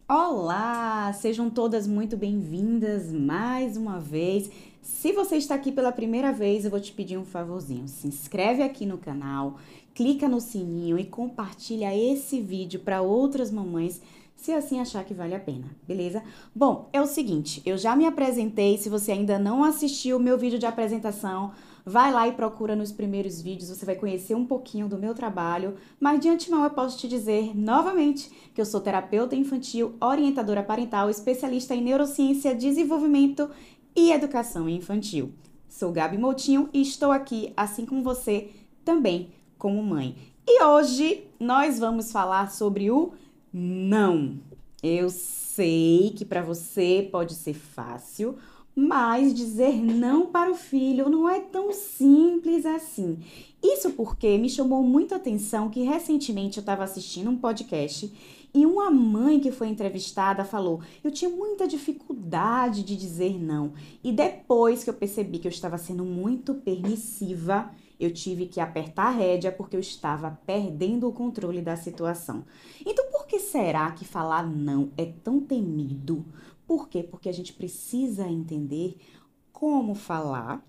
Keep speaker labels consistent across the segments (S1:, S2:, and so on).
S1: Olá, sejam todas muito bem-vindas mais uma vez. Se você está aqui pela primeira vez, eu vou te pedir um favorzinho. Se inscreve aqui no canal, clica no sininho e compartilha esse vídeo para outras mamães, se assim achar que vale a pena, beleza? Bom, é o seguinte, eu já me apresentei, se você ainda não assistiu o meu vídeo de apresentação, vai lá e procura nos primeiros vídeos, você vai conhecer um pouquinho do meu trabalho, mas de antemão eu posso te dizer novamente que eu sou terapeuta infantil, orientadora parental, especialista em neurociência, desenvolvimento e educação infantil. Sou Gabi Moutinho e estou aqui, assim como você, também como mãe. E hoje nós vamos falar sobre o não. Eu sei que para você pode ser fácil, mas dizer não para o filho não é tão simples assim. Isso porque me chamou muito a atenção que recentemente eu estava assistindo um podcast e uma mãe que foi entrevistada falou: eu tinha muita dificuldade de dizer não. E depois que eu percebi que eu estava sendo muito permissiva, eu tive que apertar a rédea porque eu estava perdendo o controle da situação. Então, por que será que falar não é tão temido? Por quê? Porque a gente precisa entender como falar,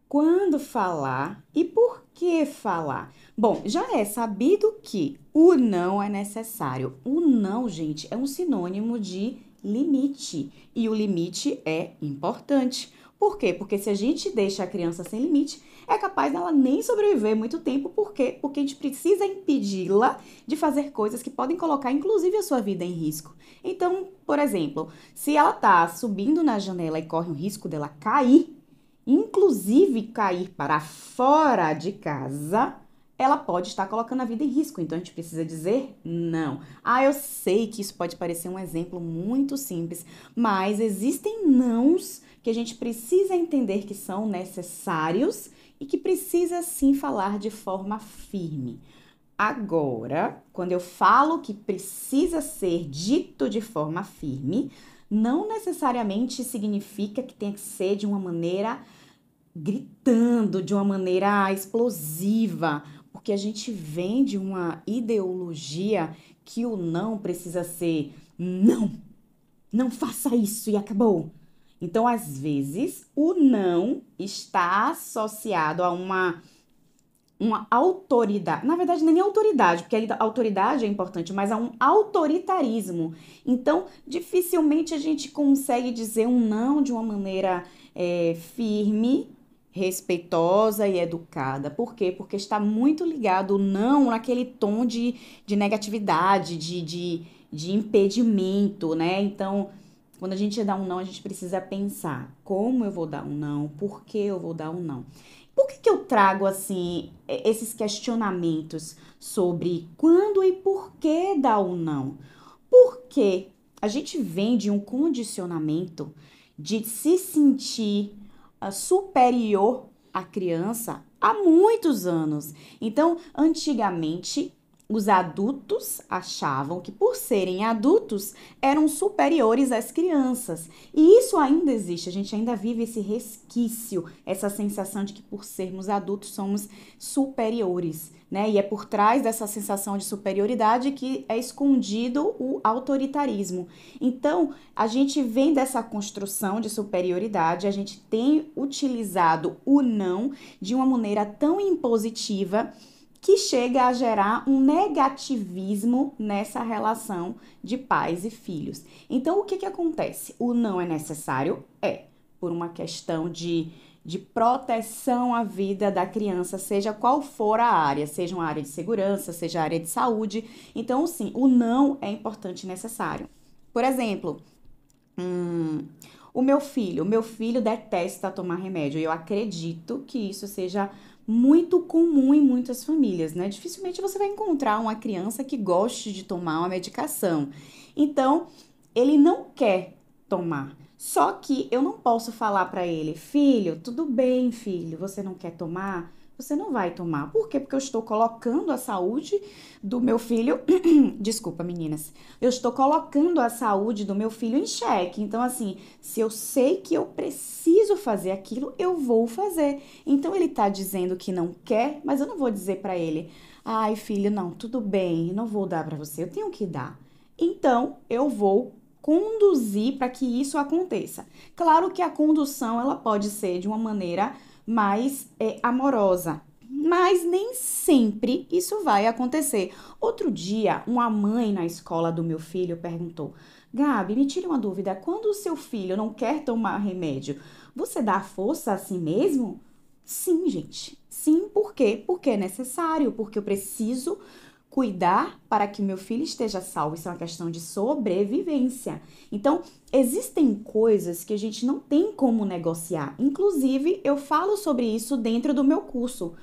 S1: quando falar e por que falar. Bom, já é sabido que o não é necessário. O não, gente, é um sinônimo de limite. E o limite é importante. Por quê? Porque se a gente deixa a criança sem limite, é capaz dela nem sobreviver muito tempo. Por quê? Porque a gente precisa impedi-la de fazer coisas que podem colocar, inclusive, a sua vida em risco. Então, por exemplo, se ela tá subindo na janela e corre o risco dela cair, inclusive cair para fora de casa, ela pode estar colocando a vida em risco. Então a gente precisa dizer não. Ah, eu sei que isso pode parecer um exemplo muito simples, mas existem nãos que a gente precisa entender que são necessários e que precisa sim falar de forma firme. Agora, quando eu falo que precisa ser dito de forma firme, não necessariamente significa que tenha que ser de uma maneira gritando, de uma maneira explosiva, porque a gente vem de uma ideologia que o não precisa ser não, não faça isso e acabou. Então, às vezes, o não está associado a uma autoridade, na verdade nem autoridade, porque a autoridade é importante, mas a um autoritarismo. Então, dificilmente a gente consegue dizer um não de uma maneira firme, respeitosa e educada. Por quê? Porque está muito ligado o não naquele tom de negatividade, de impedimento, né? Então, quando a gente dá um não, a gente precisa pensar como eu vou dar um não, por que eu vou dar um não. Por que eu trago assim esses questionamentos sobre quando e por que dar o não? Porque a gente vem de um condicionamento de se sentir superior à criança há muitos anos. Então, antigamente, os adultos achavam que, por serem adultos, eram superiores às crianças. E isso ainda existe, a gente ainda vive esse resquício, essa sensação de que, por sermos adultos, somos superiores, né? E é por trás dessa sensação de superioridade que é escondido o autoritarismo. Então, a gente vem dessa construção de superioridade, a gente tem utilizado o não de uma maneira tão impositiva que chega a gerar um negativismo nessa relação de pais e filhos. Então, o que acontece? O não é necessário? É, por uma questão de proteção à vida da criança, seja qual for a área, seja uma área de segurança, seja a área de saúde. Então, sim, o não é importante e necessário. Por exemplo, o meu filho detesta tomar remédio. E eu acredito que isso seja muito comum em muitas famílias, né? Dificilmente você vai encontrar uma criança que goste de tomar uma medicação. Então, ele não quer tomar. Só que eu não posso falar para ele, filho, tudo bem, filho, você não quer tomar? Você não vai tomar. Por quê? Porque eu estou colocando a saúde do meu filho. Desculpa, meninas. Eu estou colocando a saúde do meu filho em xeque. Então, assim, se eu sei que eu preciso fazer aquilo, eu vou fazer. Então, ele tá dizendo que não quer, mas eu não vou dizer para ele, ai, filho, não, tudo bem, não vou dar para você, eu tenho que dar. então eu vou conduzir para que isso aconteça. Claro que a condução ela pode ser de uma maneira mais amorosa, mas nem sempre isso vai acontecer. Outro dia, uma mãe na escola do meu filho perguntou: Gabi, me tire uma dúvida, quando o seu filho não quer tomar remédio, você dá força a si mesmo? Sim, gente. Sim, por quê? Porque é necessário, porque eu preciso cuidar para que o meu filho esteja salvo. Isso é uma questão de sobrevivência. Então, existem coisas que a gente não tem como negociar. Inclusive, eu falo sobre isso dentro do meu curso.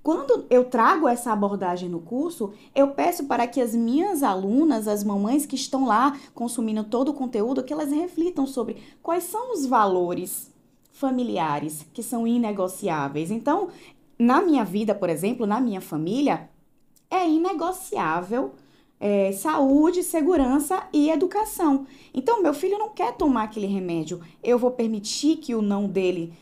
S1: Quando eu trago essa abordagem no curso, eu peço para que as minhas alunas, as mamães que estão lá consumindo todo o conteúdo, que elas reflitam sobre quais são os valores familiares que são inegociáveis. Então, na minha vida, por exemplo, na minha família, é inegociável saúde, segurança e educação. Então, meu filho não quer tomar aquele remédio. Eu vou permitir que o não dele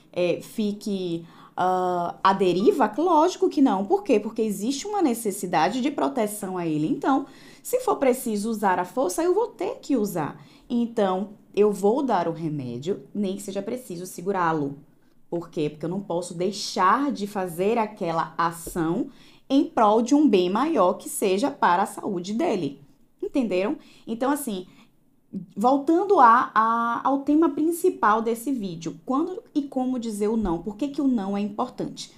S1: fique à deriva? Lógico que não. Por quê? Porque existe uma necessidade de proteção a ele. Então, se for preciso usar a força, eu vou ter que usar. Então, eu vou dar o remédio, nem que seja preciso segurá-lo. Por quê? Porque eu não posso deixar de fazer aquela ação em prol de um bem maior que seja para a saúde dele. Entenderam? Então, assim, voltando ao tema principal desse vídeo, quando e como dizer o não? Por que que o não é importante?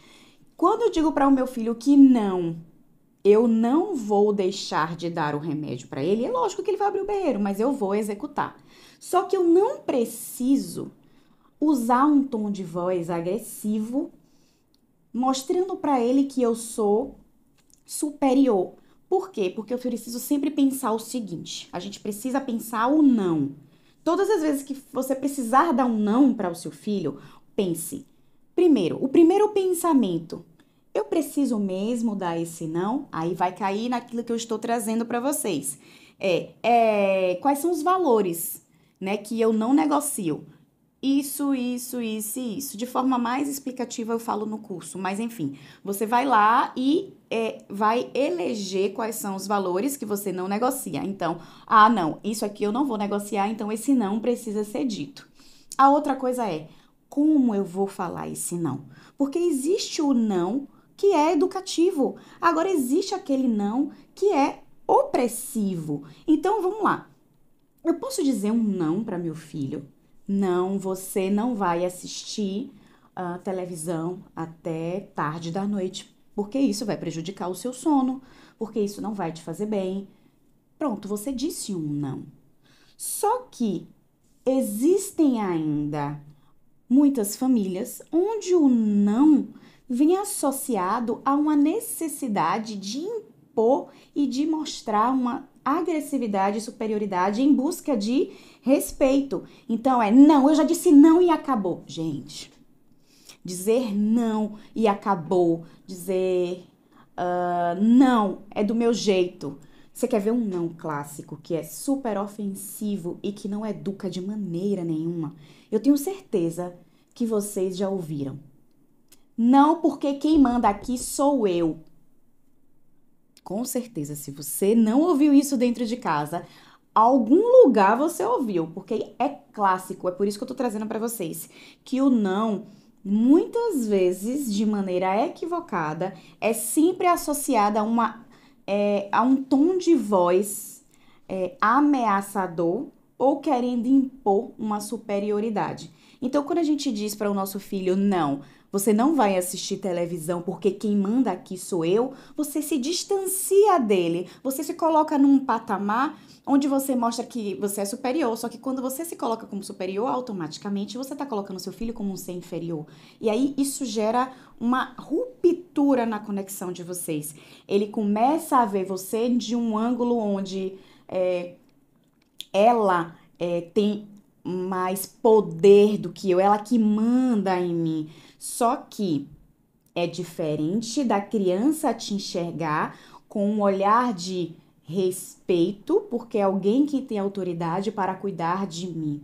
S1: Quando eu digo para o meu filho que não, eu não vou deixar de dar o remédio para ele, é lógico que ele vai abrir o berreiro, mas eu vou executar. Só que eu não preciso usar um tom de voz agressivo, mostrando para ele que eu sou superior. Por quê? Porque eu preciso sempre pensar o seguinte: a gente precisa pensar o não. Todas as vezes que você precisar dar um não para o seu filho, pense. Primeiro, o primeiro pensamento: eu preciso mesmo dar esse não? Aí vai cair naquilo que eu estou trazendo para vocês. Quais são os valores, né, que eu não negocio? Isso, isso, isso e isso. De forma mais explicativa eu falo no curso, mas enfim, você vai lá e vai eleger quais são os valores que você não negocia. Então, não, isso aqui eu não vou negociar, então esse não precisa ser dito. A outra coisa é, como eu vou falar esse não? Porque existe o não que é educativo, agora existe aquele não que é opressivo. Então, vamos lá. Eu posso dizer um não para meu filho? Não, você não vai assistir a televisão até tarde da noite, porque isso vai prejudicar o seu sono, porque isso não vai te fazer bem. Pronto, você disse um não. Só que existem ainda muitas famílias onde o não vem associado a uma necessidade de impor e de mostrar uma agressividade e superioridade em busca de respeito. Então não, eu já disse não e acabou. Gente, dizer não e acabou, dizer não é do meu jeito. Você quer ver um não clássico que é super ofensivo e que não educa de maneira nenhuma? Eu tenho certeza que vocês já ouviram. Não, porque quem manda aqui sou eu. Com certeza, se você não ouviu isso dentro de casa, algum lugar você ouviu, porque é clássico, é por isso que eu tô trazendo para vocês, que o não, muitas vezes, de maneira equivocada, é sempre associada a um tom de voz ameaçador ou querendo impor uma superioridade. Então, quando a gente diz para o nosso filho, não, você não vai assistir televisão porque quem manda aqui sou eu, você se distancia dele, você se coloca num patamar onde você mostra que você é superior, só que quando você se coloca como superior, automaticamente você está colocando seu filho como um ser inferior. E aí isso gera uma ruptura na conexão de vocês. Ele começa a ver você de um ângulo onde ela tem mais poder do que eu, ela que manda em mim. Só que é diferente da criança te enxergar com um olhar de respeito, porque é alguém que tem autoridade para cuidar de mim.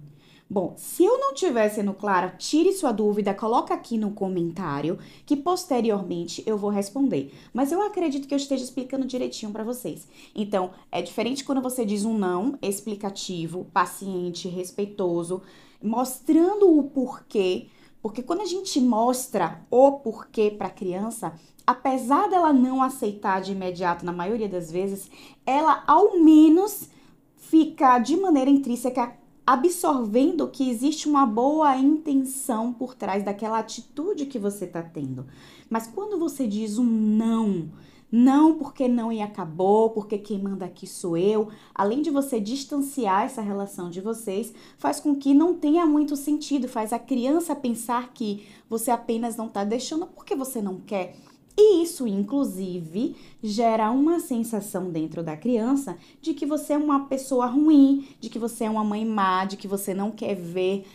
S1: Bom, se eu não estiver sendo clara, tire sua dúvida, coloca aqui no comentário, que posteriormente eu vou responder. Mas eu acredito que eu esteja explicando direitinho para vocês. Então, é diferente quando você diz um não explicativo, paciente, respeitoso, mostrando o porquê. Porque quando a gente mostra o porquê para a criança, apesar dela não aceitar de imediato, na maioria das vezes, ela ao menos fica de maneira intrínseca absorvendo que existe uma boa intenção por trás daquela atitude que você está tendo. Mas quando você diz um não, não porque não e acabou, porque quem manda aqui sou eu, além de você distanciar essa relação de vocês, faz com que não tenha muito sentido, faz a criança pensar que você apenas não está deixando porque você não quer. E isso, inclusive, gera uma sensação dentro da criança de que você é uma pessoa ruim, de que você é uma mãe má, de que você não quer ver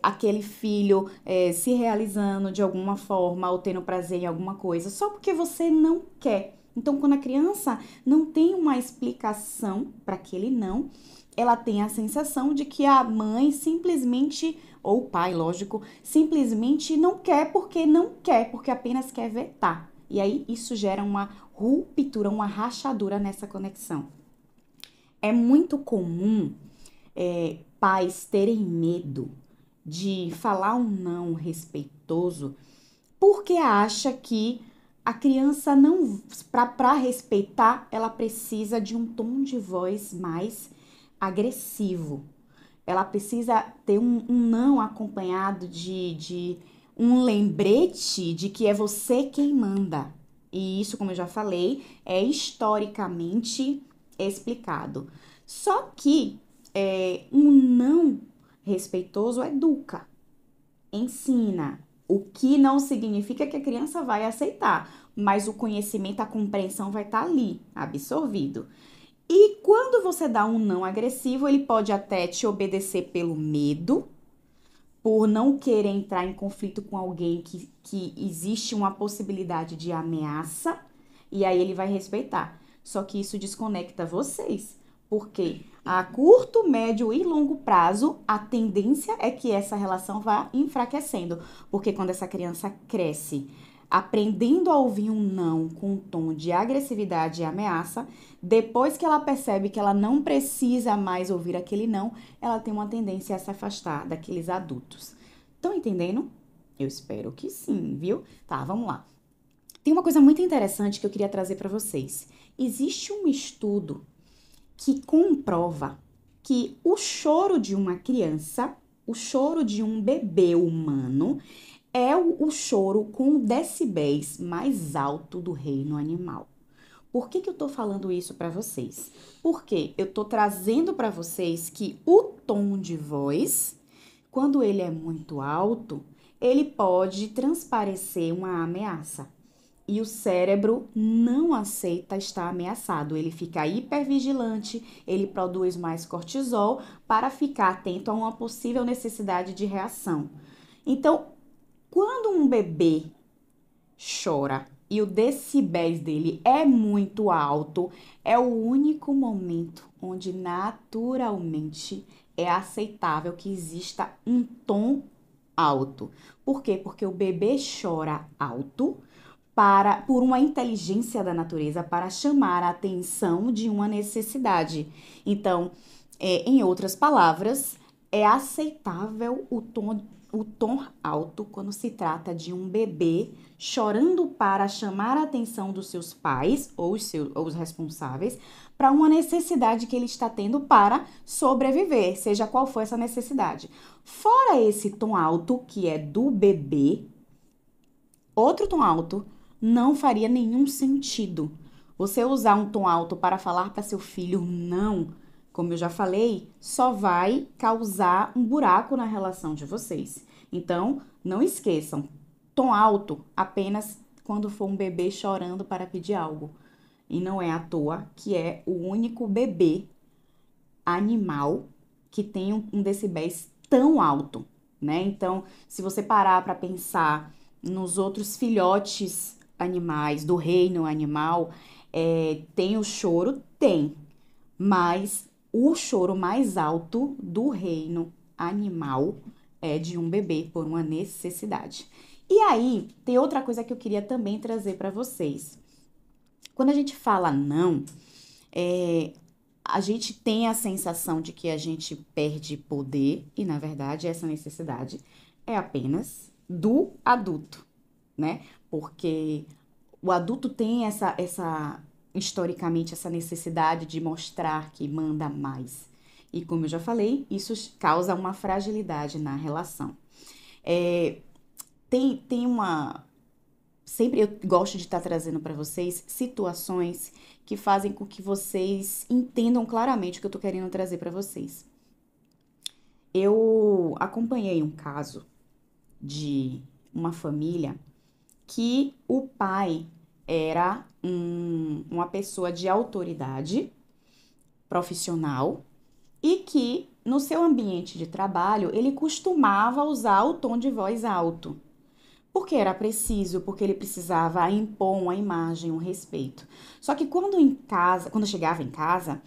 S1: aquele filho se realizando de alguma forma ou tendo prazer em alguma coisa, só porque você não quer. Então, quando a criança não tem uma explicação para aquele não, ela tem a sensação de que a mãe simplesmente, ou o pai, lógico, simplesmente não quer, porque apenas quer vetar. E aí isso gera uma ruptura, uma rachadura nessa conexão. É muito comum pais terem medo de falar um não respeitoso porque acha que a criança não, para respeitar, ela precisa de um tom de voz mais agressivo. Ela precisa ter um não acompanhado de um lembrete de que é você quem manda. E isso, como eu já falei, é historicamente explicado. Só que um não respeitoso educa, ensina, o que não significa que a criança vai aceitar, mas o conhecimento, a compreensão vai estar ali, absorvido. E quando você dá um não agressivo, ele pode até te obedecer pelo medo, por não querer entrar em conflito com alguém que existe uma possibilidade de ameaça, e aí ele vai respeitar. Só que isso desconecta vocês, porque a curto, médio e longo prazo, a tendência é que essa relação vá enfraquecendo, porque quando essa criança cresce aprendendo a ouvir um não com um tom de agressividade e ameaça, depois que ela percebe que ela não precisa mais ouvir aquele não, ela tem uma tendência a se afastar daqueles adultos. Estão entendendo? Eu espero que sim, viu? Tá, vamos lá. Tem uma coisa muito interessante que eu queria trazer para vocês. Existe um estudo que comprova que o choro de uma criança, o choro de um bebê humano, é o choro com decibéis mais alto do reino animal. Por que eu tô falando isso para vocês? Porque eu tô trazendo para vocês que o tom de voz, quando ele é muito alto, ele pode transparecer uma ameaça. E o cérebro não aceita estar ameaçado, ele fica hipervigilante, ele produz mais cortisol para ficar atento a uma possível necessidade de reação. Então, quando um bebê chora e o decibéis dele é muito alto, é o único momento onde naturalmente é aceitável que exista um tom alto. Por quê? Porque o bebê chora alto por uma inteligência da natureza para chamar a atenção de uma necessidade. Então, em outras palavras, é aceitável o tom alto quando se trata de um bebê chorando para chamar a atenção dos seus pais ou os responsáveis para uma necessidade que ele está tendo para sobreviver, seja qual for essa necessidade. Fora esse tom alto, que é do bebê, outro tom alto não faria nenhum sentido. Você usar um tom alto para falar para seu filho não, como eu já falei, só vai causar um buraco na relação de vocês. Então, não esqueçam, tom alto apenas quando for um bebê chorando para pedir algo. E não é à toa que é o único bebê animal que tem um decibéis tão alto, né? Então, se você parar para pensar nos outros filhotes animais, do reino animal, tem o choro? Tem, mas o choro mais alto do reino animal é de um bebê por uma necessidade. E aí, tem outra coisa que eu queria também trazer para vocês. Quando a gente fala não, a gente tem a sensação de que a gente perde poder e, na verdade, essa necessidade é apenas do adulto, né? Porque o adulto tem historicamente, essa necessidade de mostrar que manda mais. E como eu já falei, isso causa uma fragilidade na relação. Tem uma. Sempre eu gosto de estar trazendo para vocês situações que fazem com que vocês entendam claramente o que eu tô querendo trazer para vocês. Eu acompanhei um caso de uma família que o pai era uma pessoa de autoridade profissional e que no seu ambiente de trabalho ele costumava usar o tom de voz alto. Porque era preciso, porque ele precisava impor uma imagem, um respeito. Só que quando chegava em casa,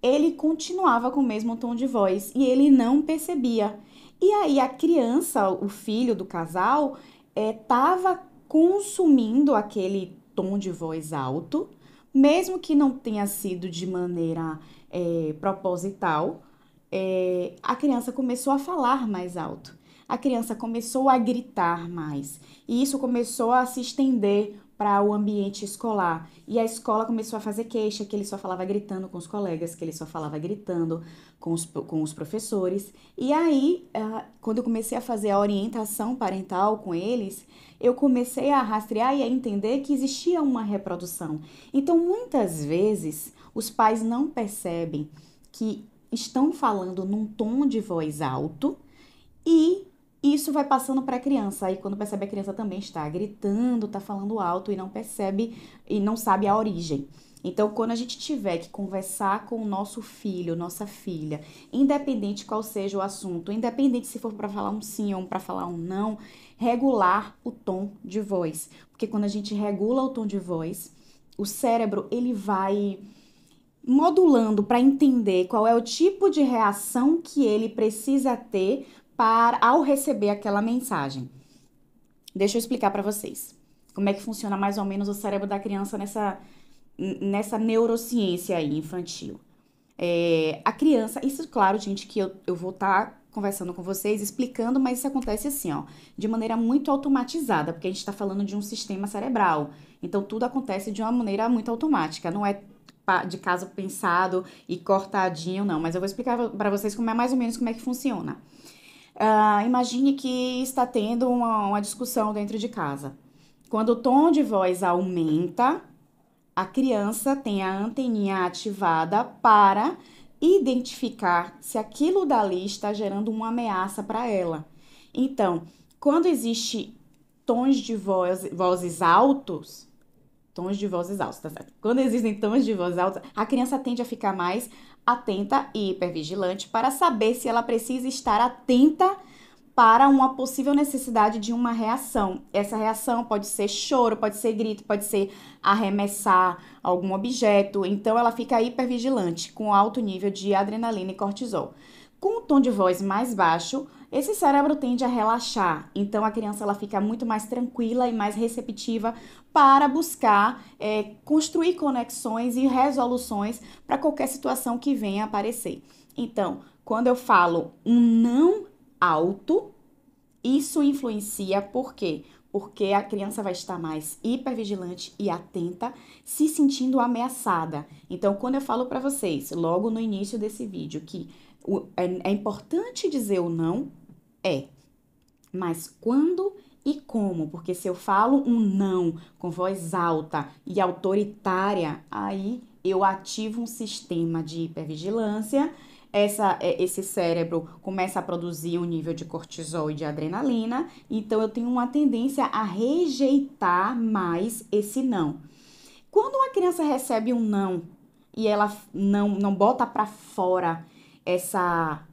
S1: ele continuava com o mesmo tom de voz e ele não percebia. E aí a criança, o filho do casal, estava consumindo aquele tom de voz alto, mesmo que não tenha sido de maneira proposital, a criança começou a falar mais alto. A criança começou a gritar mais. E isso começou a se estender para o ambiente escolar. E a escola começou a fazer queixa que ele só falava gritando com os colegas, que ele só falava gritando com os professores. E aí, quando eu comecei a fazer a orientação parental com eles, eu comecei a rastrear e a entender que existia uma reprodução. Então, muitas vezes, os pais não percebem que estão falando num tom de voz alto e isso vai passando para a criança. Aí quando percebe, a criança também está gritando, está falando alto e não percebe e não sabe a origem. Então, quando a gente tiver que conversar com o nosso filho, nossa filha, independente qual seja o assunto, independente se for para falar um sim ou para falar um não, regular o tom de voz. Porque quando a gente regula o tom de voz, o cérebro ele vai modulando para entender qual é o tipo de reação que ele precisa ter ao receber aquela mensagem. Deixa eu explicar para vocês como é que funciona mais ou menos o cérebro da criança nessa neurociência aí infantil. A criança, isso claro, gente, que eu vou estar conversando com vocês, explicando, mas isso acontece assim, ó, de maneira muito automatizada, porque a gente está falando de um sistema cerebral. Então, tudo acontece de uma maneira muito automática, não é de caso pensado e cortadinho, não. Mas eu vou explicar para vocês mais ou menos como é que funciona. Imagine que está tendo uma discussão dentro de casa. Quando o tom de voz aumenta, a criança tem a anteninha ativada para identificar se aquilo dali está gerando uma ameaça para ela. Então, quando existe tons de vozes altos, tá certo? Quando existem tons de voz alta, a criança tende a ficar mais atenta e hipervigilante para saber se ela precisa estar atenta para uma possível necessidade de uma reação. Essa reação pode ser choro, pode ser grito, pode ser arremessar algum objeto. Então, ela fica hipervigilante, com alto nível de adrenalina e cortisol. Com o tom de voz mais baixo, esse cérebro tende a relaxar. Então, a criança ela fica muito mais tranquila e mais receptiva para buscar construir conexões e resoluções para qualquer situação que venha a aparecer. Então, quando eu falo um não alto, isso influencia por quê? Porque a criança vai estar mais hipervigilante e atenta, se sentindo ameaçada. Então, quando eu falo para vocês, logo no início desse vídeo, que é importante dizer o não, mas quando e como? Porque se eu falo um não com voz alta e autoritária, aí eu ativo um sistema de hipervigilância. Esse cérebro começa a produzir um nível de cortisol e de adrenalina, então eu tenho uma tendência a rejeitar mais esse não. Quando uma criança recebe um não e ela não bota para fora essa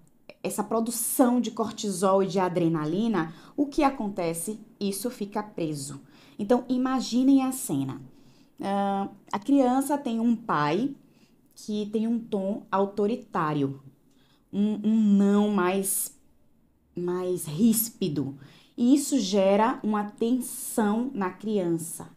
S1: produção de cortisol e de adrenalina, o que acontece? Isso fica preso. Então, imaginem a cena. A criança tem um pai que tem um tom autoritário, um não mais mais ríspido. E isso gera uma tensão na criança.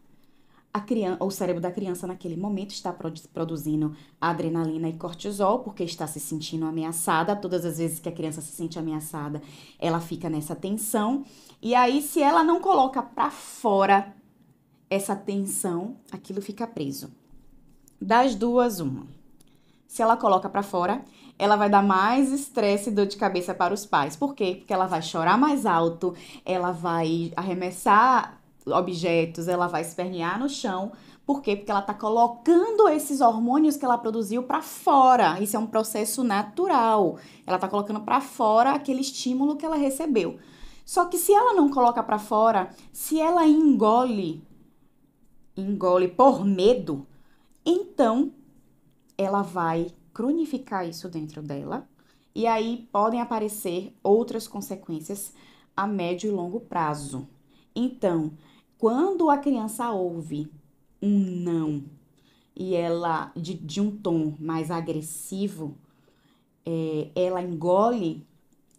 S1: O cérebro da criança naquele momento está produzindo adrenalina e cortisol, porque está se sentindo ameaçada. Todas as vezes que a criança se sente ameaçada, ela fica nessa tensão. E aí, se ela não coloca para fora essa tensão, aquilo fica preso. Das duas, uma. Se ela coloca para fora, ela vai dar mais estresse e dor de cabeça para os pais. Por quê? Porque ela vai chorar mais alto, ela vai arremessar objetos, ela vai espernear no chão. Por quê? Porque ela tá colocando esses hormônios que ela produziu para fora. Isso é um processo natural. Ela tá colocando para fora aquele estímulo que ela recebeu. Só que se ela não coloca para fora, se ela engole por medo, então ela vai cronificar isso dentro dela e aí podem aparecer outras consequências a médio e longo prazo. Então, quando a criança ouve um não e ela de um tom mais agressivo, ela engole,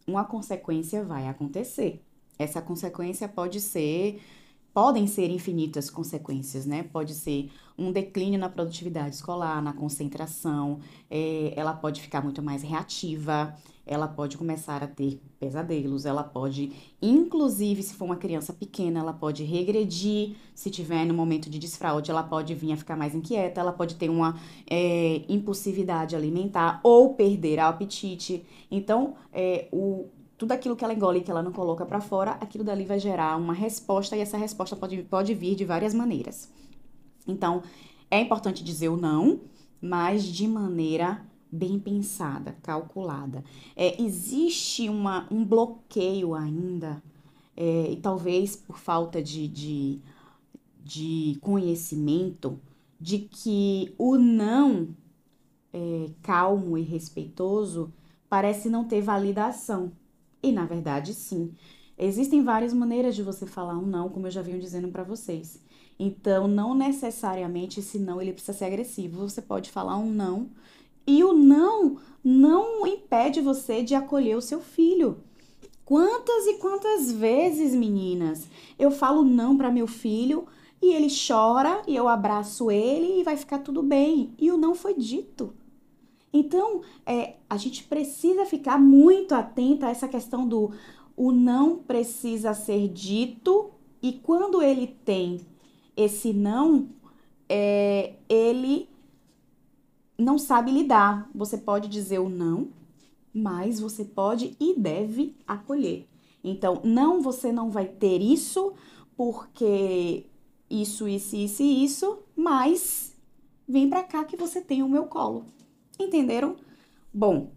S1: uma consequência vai acontecer. Essa consequência podem ser infinitas consequências, né? Pode ser um declínio na produtividade escolar, na concentração, ela pode ficar muito mais reativa, ela pode começar a ter pesadelos, ela pode, inclusive, se for uma criança pequena, ela pode regredir, se tiver no momento de desfraude, ela pode vir a ficar mais inquieta, ela pode ter uma impulsividade alimentar ou perder o apetite. Então, tudo aquilo que ela engole e que ela não coloca para fora, aquilo dali vai gerar uma resposta e essa resposta pode vir de várias maneiras. Então, é importante dizer o não, mas de maneira bem pensada, calculada. Existe um bloqueio ainda, e talvez por falta de conhecimento, de que o não calmo e respeitoso parece não ter validação. E, na verdade, sim. Existem várias maneiras de você falar um não, como eu já venho dizendo para vocês. Então, não necessariamente esse não ele precisa ser agressivo. Você pode falar um não e o não impede você de acolher o seu filho. Quantas e quantas vezes, meninas, eu falo não para meu filho e ele chora e eu abraço ele e vai ficar tudo bem. E o não foi dito. Então, a gente precisa ficar muito atenta a essa questão o não precisa ser dito e quando ele tem esse não, ele não sabe lidar. Você pode dizer o não, mas você pode e deve acolher. Então, não, você não vai ter isso porque isso, mas vem pra cá que você tem o meu colo. Entenderam? Bom,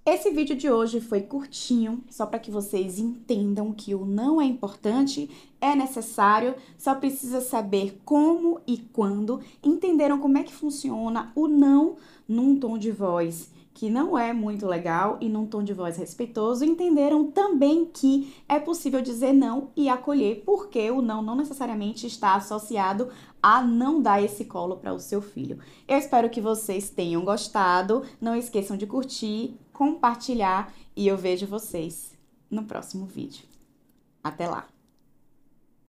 S1: esse vídeo de hoje foi curtinho, só para que vocês entendam que o não é importante, é necessário, só precisa saber como e quando. Entenderam como é que funciona o não num tom de voz que não é muito legal e num tom de voz respeitoso. Entenderam também que é possível dizer não e acolher, porque o não necessariamente está associado a não dar esse colo para o seu filho. Eu espero que vocês tenham gostado. Não esqueçam de curtir, compartilhar e eu vejo vocês no próximo vídeo. Até lá!